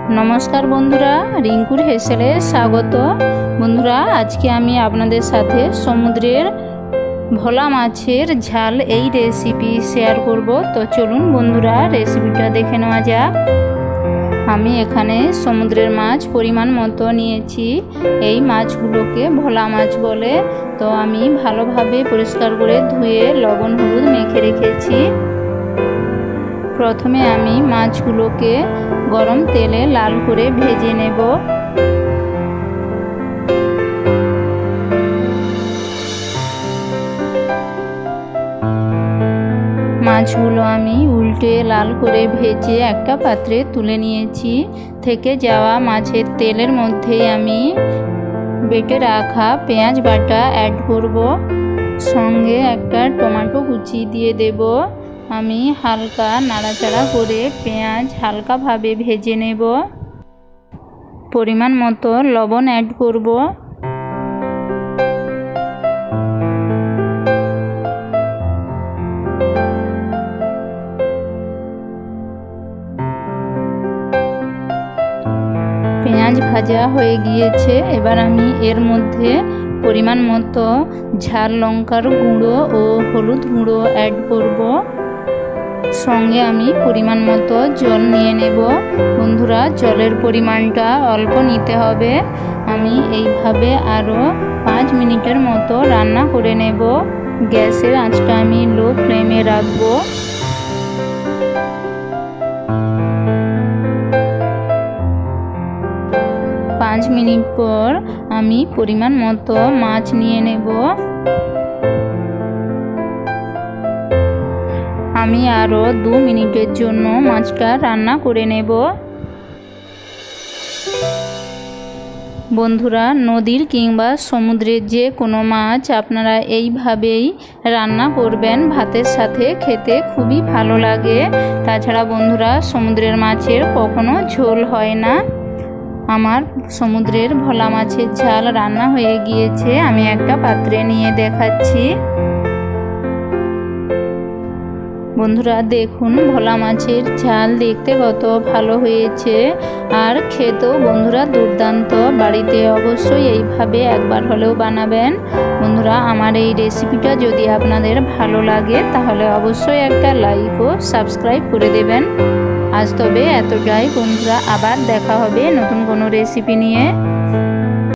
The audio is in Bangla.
नमस्कार बंधुरा रिंकुर हेसेले स्वागत। बंधुरा आज के आमी आपनादेर साथे समुद्रेर भोला माछेर झाल এই रेसिपि शेयर करब। तो चलुन बंधुरा रेसिपिटा देखे नेওয়া যাক। आमी एखाने समुद्रेर माछ परिमाण मतो निয়েছি। এই মাছগুলোকে ভোলা মাছ বলে। तो आमी भालोभाবে পরিষ্কার করে ধুয়ে লবণ হলুদ মেখে রেখেছি। प्रथमे आमी माछगुलोके गरम तेले लाल करे भेजे नेब। माछगुलो आमी उल्टे लाल करे भेजे एकटा पात्रे तुले निয়েছি। থেকে যাওয়া মাছের তেলের মধ্যে আমি বেটে রাখা পেঁয়াজ বাটা অ্যাড করব। সঙ্গে একটা টমেটো কুচি দিয়ে দেব। আমি হালকা নাড়াচাড়া করে পেঁয়াজ হালকা ভাবে ভেজে নেব। পরিমাণ মতো লবণ অ্যাড করব। পেঁয়াজ ভাজা হয়ে গিয়েছে। এবার আমি এর মধ্যে পরিমাণ মতো ঝাল লঙ্কার গুঁড়ো ও হলুদ গুঁড়ো অ্যাড করব। সঙ্গে আমি পরিমাণ মতো জল নিয়ে নেব। বন্ধুরা জলের পরিমাণটা অল্প নিতে হবে। আমি এইভাবে আরও 5 মিনিটের মতো রান্না করে নেব। গ্যাসের আঁচটা আমি লো ফ্লেমে রাখব। 5 মিনিট পর আমি পরিমাণ মতো মাছ নিয়ে নেব। আমি আরও 2 মিনিটের জন্য মাছটা রান্না করে নেব। বন্ধুরা নদীর কিংবা সমুদ্রের যে কোনো মাছ আপনারা এইভাবেই রান্না করবেন, ভাতের সাথে খেতে খুবই ভালো লাগে। তাছাড়া বন্ধুরা সমুদ্রের মাছের কখনো ঝোল হয় না। আমার সমুদ্রের ভোলা মাছের ঝাল রান্না হয়ে গিয়েছে। আমি একটা পাত্রে নিয়ে দেখাচ্ছি। বন্ধুরা দেখুন ভোলা মাছের ঝাল দেখতে কত ভালো হয়েছে আর খেতেও বন্ধুরা দুর্দান্ত। বাড়িতে অবশ্যই এইভাবে একবার হলেও বানাবেন। বন্ধুরা আমার এই রেসিপিটা যদি আপনাদের ভালো লাগে তাহলে অবশ্যই একটা লাইক ও সাবস্ক্রাইব করে দেবেন। আজ তবে এতটাই বন্ধুরা, আবার দেখা হবে নতুন কোনো রেসিপি নিয়ে।